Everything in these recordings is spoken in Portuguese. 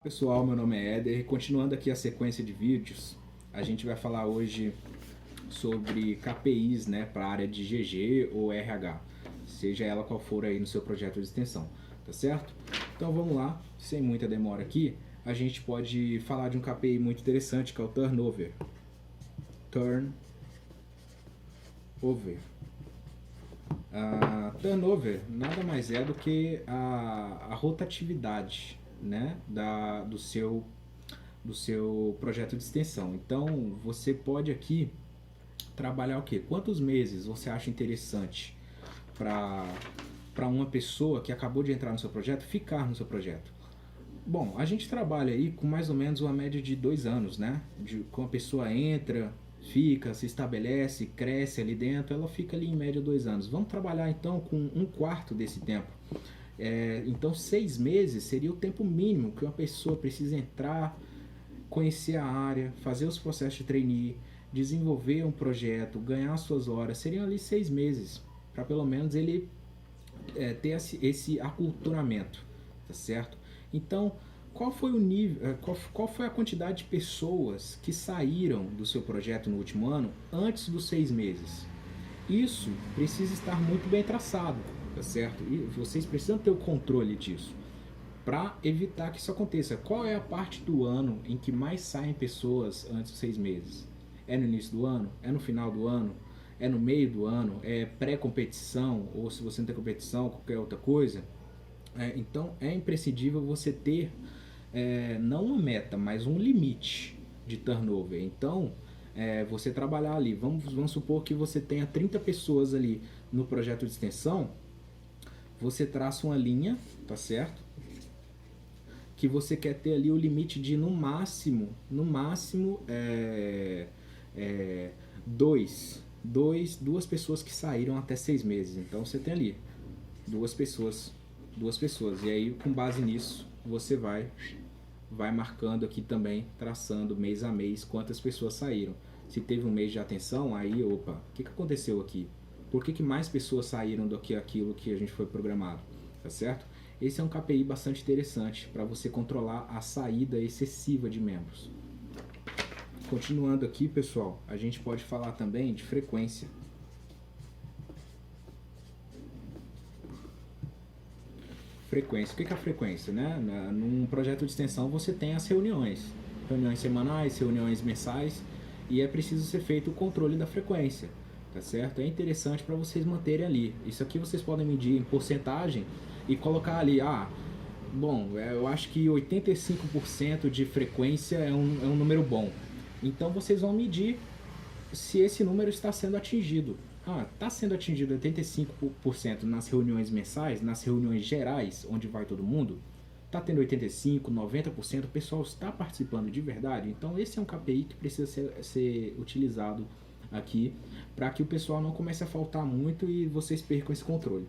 Pessoal, meu nome é Éder e continuando aqui a sequência de vídeos, a gente vai falar hoje sobre KPIs, né, para a área de GG ou RH, seja ela qual for aí no seu projeto de extensão, tá certo? Então vamos lá, sem muita demora aqui, a gente pode falar de um KPI muito interessante que é o Turnover. Turnover nada mais é do que a rotatividade, né, do seu projeto de extensão. Então você pode aqui trabalhar o quê? Quantos meses você acha interessante para uma pessoa que acabou de entrar no seu projeto ficar no seu projeto? Bom, a gente trabalha aí com mais ou menos uma média de 2 anos, né? Quando a pessoa entra, fica, se estabelece, cresce ali dentro, ela fica ali em média 2 anos. Vamos trabalhar então com um quarto desse tempo. Então 6 meses seria o tempo mínimo que uma pessoa precisa entrar, conhecer a área, fazer os processos de trainee, desenvolver um projeto, ganhar suas horas. Seriam ali 6 meses para pelo menos ele ter esse aculturamento, tá certo? Então, qual foi o nível, qual foi a quantidade de pessoas que saíram do seu projeto no último ano antes dos 6 meses? Isso precisa estar muito bem traçado, tá certo? E vocês precisam ter o controle disso para evitar que isso aconteça. Qual é a parte do ano em que mais saem pessoas antes dos 6 meses? É no início do ano? É no final do ano? É no meio do ano? É pré-competição? Ou se você não tem competição, qualquer outra coisa? Então é imprescindível você ter não uma meta, mas um limite de turnover. Então você trabalhar ali, vamos supor que você tenha 30 pessoas ali no projeto de extensão, você traça uma linha, tá certo? Que você quer ter ali o limite de no máximo duas pessoas que saíram até 6 meses. Então você tem ali duas pessoas. E aí com base nisso você vai marcando aqui também, traçando mês a mês quantas pessoas saíram. Se teve um mês de atenção, aí opa, o que aconteceu aqui? Por que mais pessoas saíram do que aquilo que a gente foi programado? Tá certo? Esse é um KPI bastante interessante para você controlar a saída excessiva de membros. Continuando aqui, pessoal, a gente pode falar também de frequência. Frequência. O que é a frequência, né? Num projeto de extensão você tem as reuniões semanais, reuniões mensais, e é preciso ser feito o controle da frequência, tá certo? É interessante para vocês manterem ali. Isso aqui vocês podem medir em porcentagem e colocar ali, bom, eu acho que 85% de frequência é um número bom. Então vocês vão medir se esse número está sendo atingido. Está sendo atingido 85% nas reuniões mensais, nas reuniões gerais, onde vai todo mundo. Está tendo 85%, 90%, o pessoal está participando de verdade. Então esse é um KPI que precisa ser utilizado aqui para que o pessoal não comece a faltar muito e vocês percam esse controle.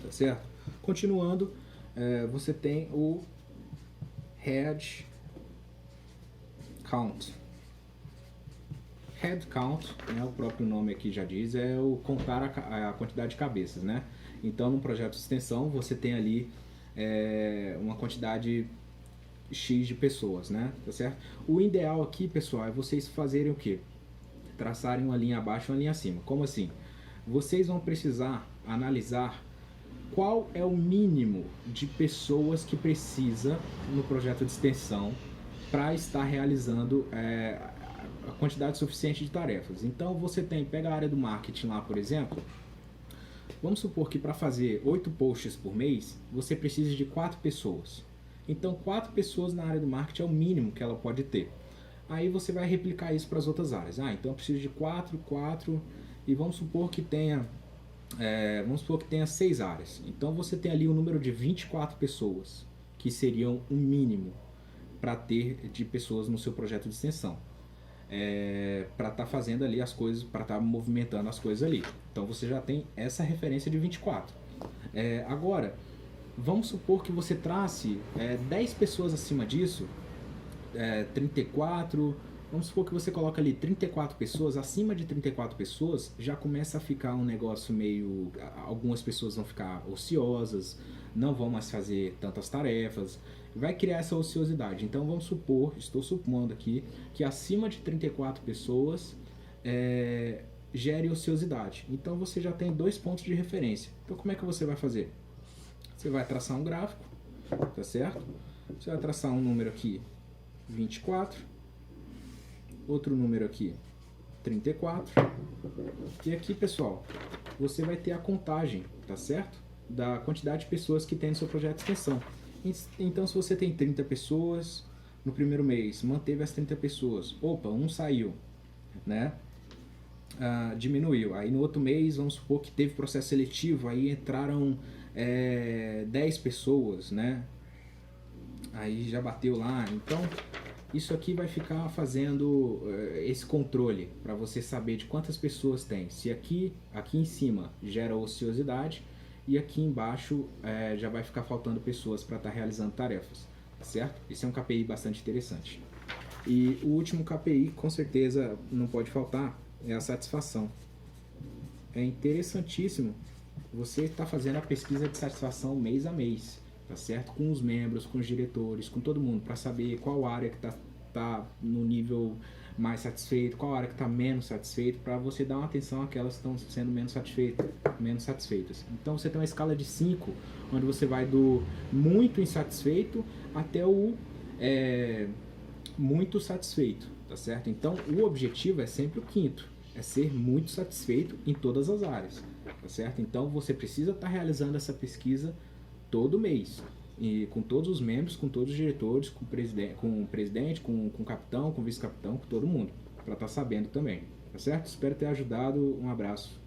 Tá certo? Continuando, você tem o Head Count. Head count, né, o próprio nome aqui já diz, é o contar a quantidade de cabeças, né? Então, no projeto de extensão, você tem ali uma quantidade X de pessoas, né? Tá certo? O ideal aqui, pessoal, é vocês fazerem o quê? Traçarem uma linha abaixo e uma linha acima. Como assim? Vocês vão precisar analisar qual é o mínimo de pessoas que precisa no projeto de extensão para estar realizando a quantidade suficiente de tarefas. Então você pega a área do marketing lá, por exemplo. Vamos supor que para fazer 8 posts por mês, você precisa de 4 pessoas. Então 4 pessoas na área do marketing é o mínimo que ela pode ter. Aí você vai replicar isso para as outras áreas. Então eu preciso de 4, e vamos supor que tenha 6 áreas. Então você tem ali um número de 24 pessoas, que seriam o mínimo para ter de pessoas no seu projeto de extensão. Para estar fazendo ali as coisas, para estar movimentando as coisas ali. Então você já tem essa referência de 24. Agora, vamos supor que você trace 10 pessoas acima disso, 34 Vamos supor que você coloca ali 34 pessoas, acima de 34 pessoas já começa a ficar um negócio meio... Algumas pessoas vão ficar ociosas, não vão mais fazer tantas tarefas, vai criar essa ociosidade. Então vamos supor, estou supondo aqui, que acima de 34 pessoas gere ociosidade. Então você já tem 2 pontos de referência. Então como é que você vai fazer? Você vai traçar um gráfico, tá certo? Você vai traçar um número aqui, 24, outro número aqui, 34, e aqui, pessoal, você vai ter a contagem, tá certo? Da quantidade de pessoas que tem no seu projeto de extensão. Então, se você tem 30 pessoas no primeiro mês, manteve as 30 pessoas, opa, um saiu, né? Diminuiu. Aí no outro mês, vamos supor que teve processo seletivo, aí entraram 10 pessoas, né? Aí já bateu lá. Então, isso aqui vai ficar fazendo esse controle para você saber de quantas pessoas tem. Se aqui em cima gera ociosidade e aqui embaixo já vai ficar faltando pessoas para estar realizando tarefas, tá certo? Esse é um KPI bastante interessante. E o último KPI, com certeza não pode faltar, é a satisfação. É interessantíssimo você estar fazendo a pesquisa de satisfação mês a mês, tá certo? Com os membros, com os diretores, com todo mundo, para saber qual área que tá no nível mais satisfeito, qual área que está menos satisfeito, para você dar uma atenção àquelas que estão sendo menos satisfeitas. Então você tem uma escala de 5, onde você vai do muito insatisfeito até o muito satisfeito, tá certo? Então o objetivo é sempre o quinto, é ser muito satisfeito em todas as áreas, tá certo? Então você precisa estar realizando essa pesquisa todo mês, e com todos os membros, com todos os diretores, com o presidente, com o capitão, com o vice-capitão, com todo mundo, para estar sabendo também, tá certo? Espero ter ajudado, um abraço.